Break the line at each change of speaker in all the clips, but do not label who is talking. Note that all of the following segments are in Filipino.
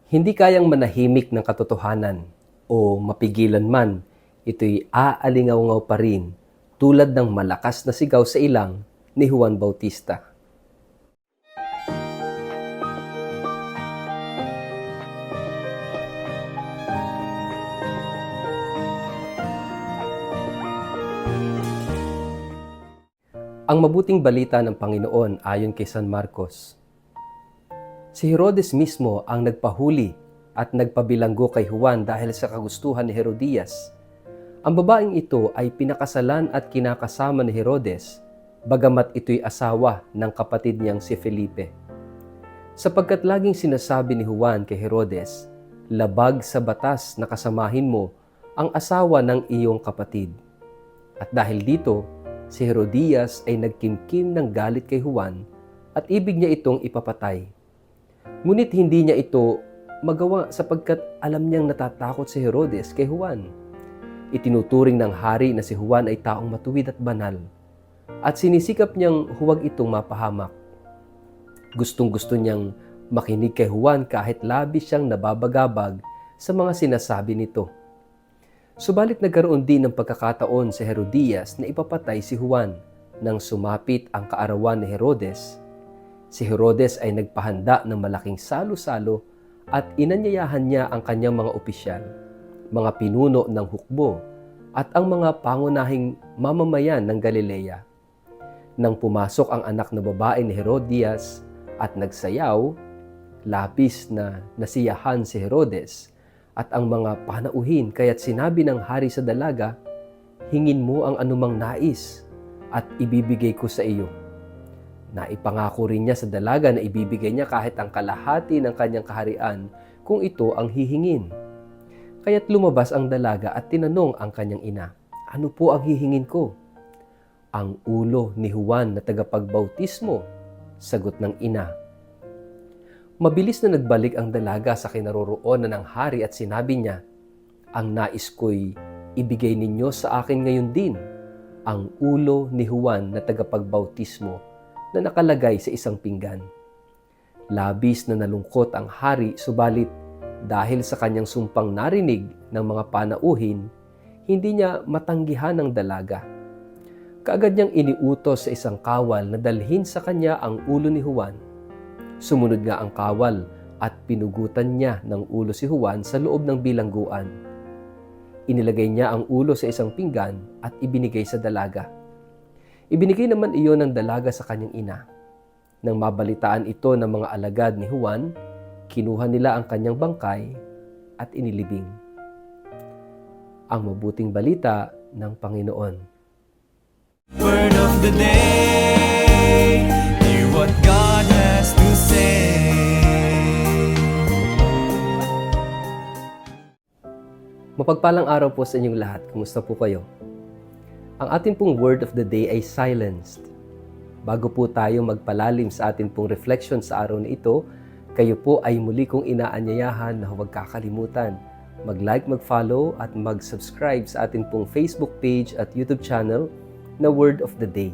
Hindi kayang manahimik ng katotohanan o mapigilan man, ito'y aalingaw-ngaw pa rin tulad ng malakas na sigaw sa ilang ni Juan Bautista. Ang mabuting balita ng Panginoon ayon kay San Marcos. Si Herodes mismo ang nagpahuli at nagpabilanggo kay Juan dahil sa kagustuhan ni Herodias. Ang babaeng ito ay pinakasalan at kinakasama ni Herodes, bagamat ito'y asawa ng kapatid niyang si Felipe. Sapagkat laging sinasabi ni Juan kay Herodes, labag sa batas na kasamahin mo ang asawa ng iyong kapatid. At dahil dito, si Herodias ay nagkimkim ng galit kay Juan at ibig niya itong ipapatay. Ngunit hindi niya ito magawa sapagkat alam niyang natatakot si Herodes kay Juan. Itinuturing ng hari na si Juan ay taong matuwid at banal at sinisikap niyang huwag itong mapahamak. Gustong-gusto niyang makinig kay Juan kahit labis siyang nababagabag sa mga sinasabi nito. Subalit nagkaroon din ng pagkakataon sa Herodias na ipapatay si Juan nang sumapit ang kaarawan ni Herodes. Si Herodes ay nagpahanda ng malaking salo-salo at inanyayahan niya ang kanyang mga opisyal, mga pinuno ng hukbo at ang mga pangunahing mamamayan ng Galilea. Nang pumasok ang anak na babae ni Herodias at nagsayaw, labis na nasiyahan si Herodes at ang mga panauhin kaya't sinabi ng hari sa dalaga, hingin mo ang anumang nais at ibibigay ko sa iyo. Naipangako rin niya sa dalaga na ibibigay niya kahit ang kalahati ng kanyang kaharian kung ito ang hihingin. Kaya't lumabas ang dalaga at tinanong ang kanyang ina, ano po ang hihingin ko? Ang ulo ni Juan na tagapagbautismo, sagot ng ina. Mabilis na nagbalik ang dalaga sa kinaroroonan ng hari at sinabi niya, ang nais ko'y ibigay ninyo sa akin ngayon din, ang ulo ni Juan na tagapagbautismo na nakalagay sa isang pinggan. Labis na nalungkot ang hari, subalit dahil sa kanyang sumpang narinig ng mga panauhin, hindi niya matanggihan ang dalaga. Kaagad niyang iniutos sa isang kawal na dalhin sa kanya ang ulo ni Juan. Sumunod nga ang kawal at pinugutan niya ng ulo si Juan sa loob ng bilangguan. Inilagay niya ang ulo sa isang pinggan at ibinigay sa dalaga. Ibinigay naman iyon ng dalaga sa kanyang ina. Nang mabalitaan ito ng mga alagad ni Juan, kinuha nila ang kanyang bangkay at inilibing. Ang mabuting balita ng Panginoon.
Word of the day, hear what God has to say.
Mapagpalang araw po sa inyong lahat. Kumusta po kayo? Ang ating pong word of the day ay silenced. Bago po tayo magpalalim sa ating pong reflection sa araw na ito, kayo po ay muli kong inaanyayahan na huwag kakalimutan. Mag-like, mag-follow at mag-subscribe sa ating pong Facebook page at YouTube channel na Word of the Day.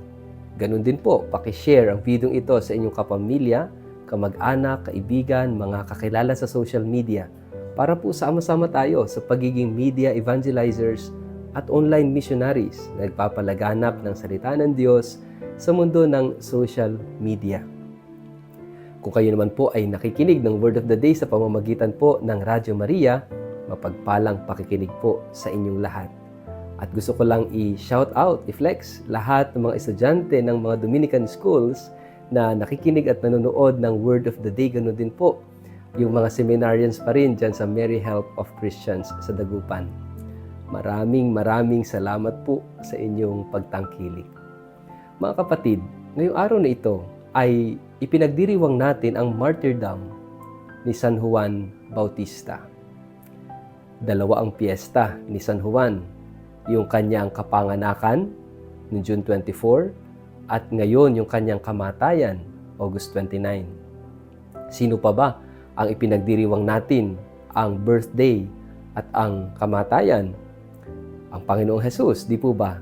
Ganun din po, pakishare ang video ito sa inyong kapamilya, kamag-anak, kaibigan, mga kakilala sa social media para po sama-sama tayo sa pagiging media evangelizers at online missionaries na nagpapalaganap ng salita ng Diyos sa mundo ng social media. Kung kayo naman po ay nakikinig ng Word of the Day sa pamamagitan po ng Radyo Maria, mapagpalang pakikinig po sa inyong lahat. At gusto ko lang i-shout out, i-flex lahat ng mga estudyante ng mga Dominican schools na nakikinig at nanonood ng Word of the Day. Ganun din po yung mga seminarians pa rin dyan sa Mary Help of Christians sa Dagupan. Maraming salamat po sa inyong pagtangkilik. Mga kapatid, ngayong araw na ito ay ipinagdiriwang natin ang martyrdom ni San Juan Bautista. Dalawa ang piyesta ni San Juan, yung kanyang kapanganakan noong June 24 at ngayon yung kanyang kamatayan, August 29. Sino pa ba ang ipinagdiriwang natin ang birthday at ang kamatayan? Ang Panginoong Jesus, di po ba?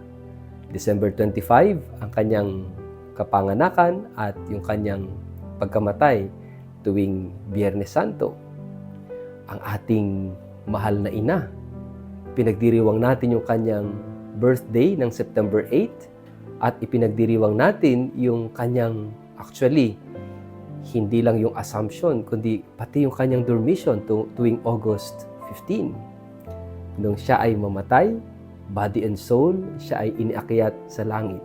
December 25, ang kanyang kapanganakan at yung kanyang pagkamatay tuwing Biyernes Santo. ang ating mahal na ina. Pinagdiriwang natin yung kanyang birthday ng September 8 at ipinagdiriwang natin yung kanyang, actually, hindi lang yung Assumption, kundi pati yung kanyang dormition tuwing August 15. Nung siya ay mamatay, body and soul, siya ay iniakyat sa langit.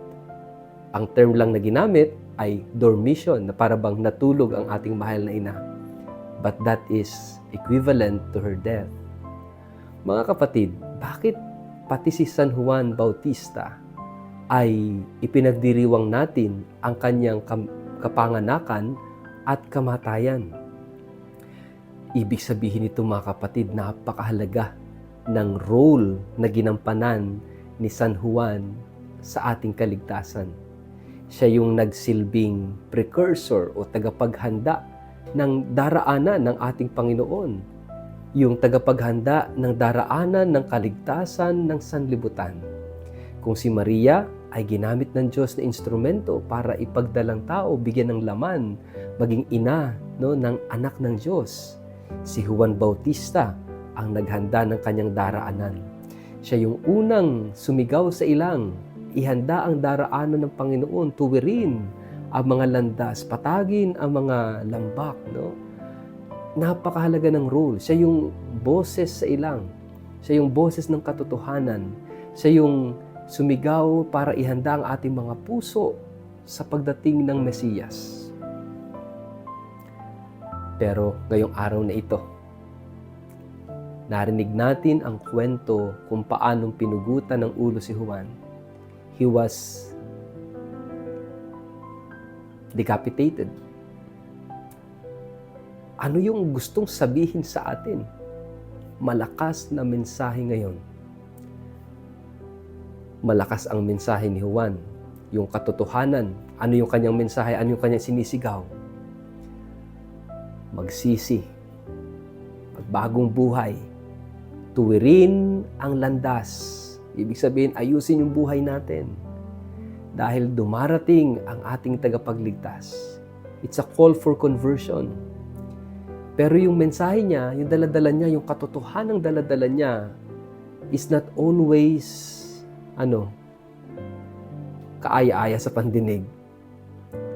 Ang term lang na ginamit ay dormition, na para bang natulog ang ating mahal na ina. But that is equivalent to her death. Mga kapatid, bakit pati si San Juan Bautista ay ipinagdiriwang natin ang kanyang kapanganakan at kamatayan? Ibig sabihin nito, mga kapatid, napakahalaga ng role na ginampanan ni San Juan sa ating kaligtasan. Siya yung nagsilbing precursor o tagapaghanda ng daraanan ng ating Panginoon. Yung tagapaghanda ng daraanan ng kaligtasan ng sanlibutan. Kung si Maria ay ginamit ng Diyos na instrumento para ipagdalang tao, bigyan ng laman, maging ina ng anak ng Diyos. Si Juan Bautista ang naghanda ng kanyang daraanan. Siya yung unang sumigaw sa ilang, ihanda ang daraanan ng Panginoon, tuwirin ang mga landas, patagin ang mga lambak. Napakahalaga ng role. Siya yung boses sa ilang. Siya yung boses ng katotohanan. Siya yung sumigaw para ihanda ang ating mga puso sa pagdating ng Mesiyas. Pero ngayong araw na ito, narinig natin ang kwento kung paanong pinugutan ng ulo si Juan. He was decapitated. Ano yung gustong sabihin sa atin? Malakas na mensahe ngayon. Malakas ang mensahe ni Juan. Yung katotohanan. Ano yung kanyang mensahe? Ano yung kanyang sinisigaw? Magsisi. Magbagong buhay. Tuwirin ang landas. Ibig sabihin, ayusin yung buhay natin. Dahil dumarating ang ating tagapagligtas. It's a call for conversion. Pero yung mensahe niya, yung daladala niya, yung katotohanang daladala niya is not always kaaya-aya sa pandinig.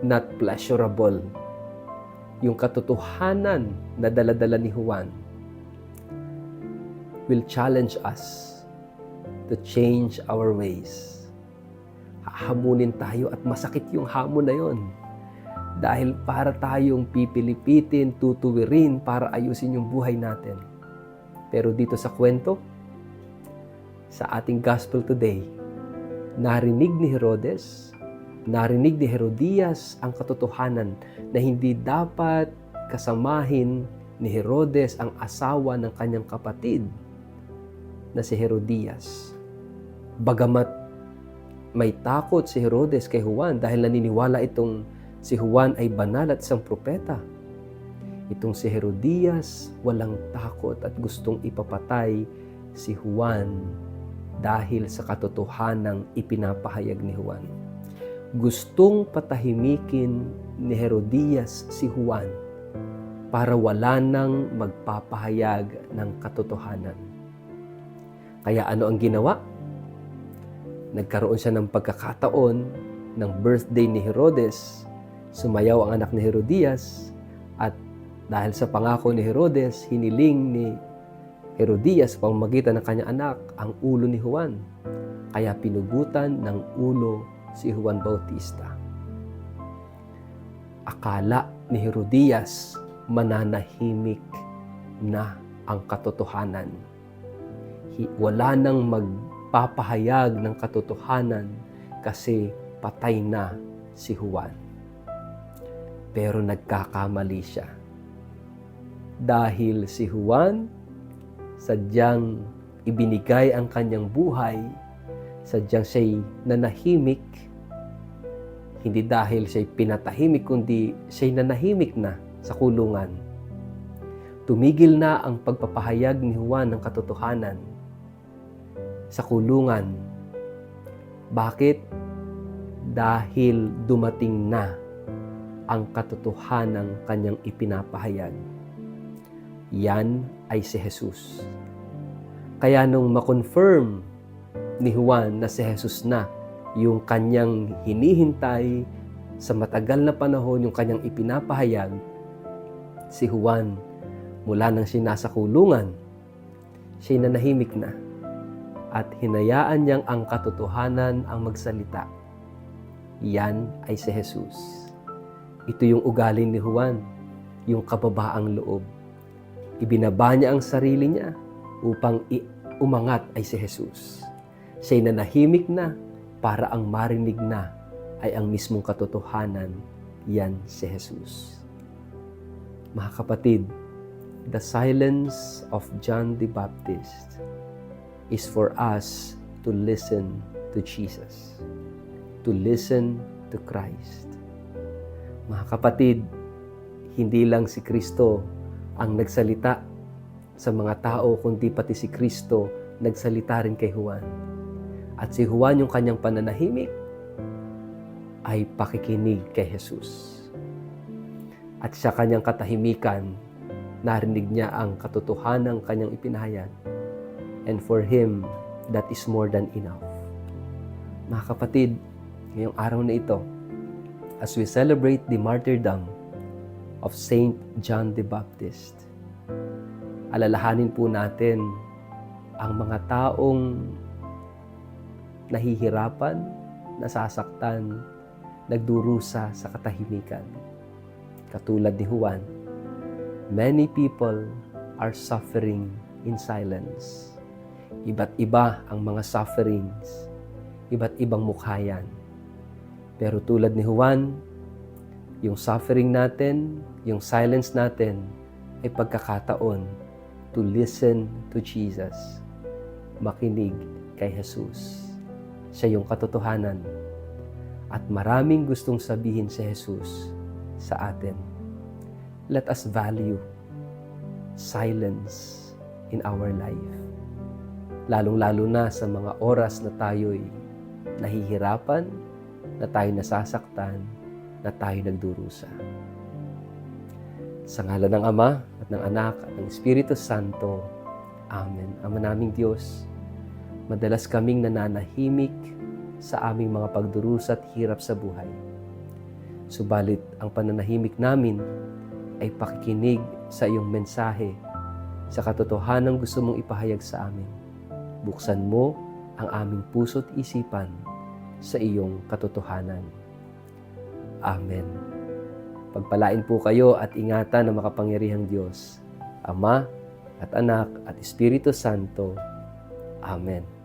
Not pleasurable. Yung katotohanan na daladala ni Juan will challenge us to change our ways. Hahamunin tayo at masakit yung hamon na yon. Dahil para tayong pipilipitin, tutuwirin para ayusin yung buhay natin. Pero dito sa kwento, sa ating gospel today, narinig ni Herodes, narinig ni Herodias ang katotohanan na hindi dapat kasamahin ni Herodes ang asawa ng kanyang kapatid na si Herodias. Bagamat may takot si Herodes kay Juan dahil naniniwala itong si Juan ay banal at isang propeta. Itong si Herodias walang takot at gustong ipapatay si Juan dahil sa katotohanang ipinapahayag ni Juan. Gustong patahimikin ni Herodias si Juan para wala nang magpapahayag ng katotohanan. Kaya ano ang ginawa? Nagkaroon siya ng pagkakataon ng birthday ni Herodes. Sumayaw ang anak ni Herodias at dahil sa pangako ni Herodes, hiniling ni Herodias sa pamamagitan ng kanyang anak ang ulo ni Juan. Kaya pinugutan ng ulo si Juan Bautista. Akala ni Herodias mananahimik na ang katotohanan. Wala nang magpapahayag ng katotohanan kasi patay na si Juan. Pero nagkakamali siya. Dahil si Juan sadyang ibinigay ang kanyang buhay, sadyang siya'y nanahimik, hindi dahil siya'y pinatahimik, kundi siya'y nanahimik na sa kulungan. Tumigil na ang pagpapahayag ni Juan ng katotohanan sa kulungan. Bakit? Dahil dumating na ang katotohanang kanyang ipinapahayag. Yan ay si Jesus. Kaya nung ma-confirm ni Juan na si Jesus na yung kanyang hinihintay sa matagal na panahon, yung kanyang ipinapahayag, si Juan, mula nang siya nasa kulungan, siya nanahimik na at hinayaan niyang ang katotohanan ang magsalita. Yan ay si Jesus. Ito yung ugali ni Juan, yung kababaang loob. Ibinaba niya ang sarili niya upang umangat ay si Jesus. Siya'y nanahimik na para ang marinig na ay ang mismong katotohanan. Yan si Jesus. Mga kapatid, the silence of John the Baptist is for us to listen to Jesus, to listen to Christ. Mga kapatid, hindi lang si Kristo ang nagsalita sa mga tao, kundi pati si Kristo nagsalita rin kay Juan. At si Juan, yung kanyang pananahimik, ay pakikinig kay Jesus. At sa kanyang katahimikan, narinig niya ang katotohanan ng kanyang ipinahayag. And for him, that is more than enough. Mga kapatid, ngayong araw na ito, as we celebrate the martyrdom of Saint John the Baptist, alalahanin po natin ang mga taong nahihirapan, nasasaktan, nagdurusa sa katahimikan. Katulad ni Juan, many people are suffering in silence. Iba't iba ang mga sufferings, iba't ibang mukha yan. Pero tulad ni Juan, yung suffering natin, yung silence natin, ay pagkakataon to listen to Jesus. Makinig kay Jesus. Siya yung katotohanan. At maraming gustong sabihin si Jesus sa atin. Let us value silence in our life. Lalong-lalo na sa mga oras na tayo'y nahihirapan, na tayo nasasaktan, na tayo nagdurusa. Sa ngalan ng Ama at ng Anak at ng Espiritu Santo. Amen. Ama naming Diyos, madalas kaming nananahimik sa aming mga pagdurusa at hirap sa buhay. Subalit ang pananahimik namin ay pakikinig sa iyong mensahe, sa katotohanan gusto mong ipahayag sa amin. Buksan mo ang aming puso't isipan sa iyong katotohanan. Amen. Pagpalain po kayo at ingatan ng makapangyarihang Diyos, Ama at Anak at Espiritu Santo. Amen.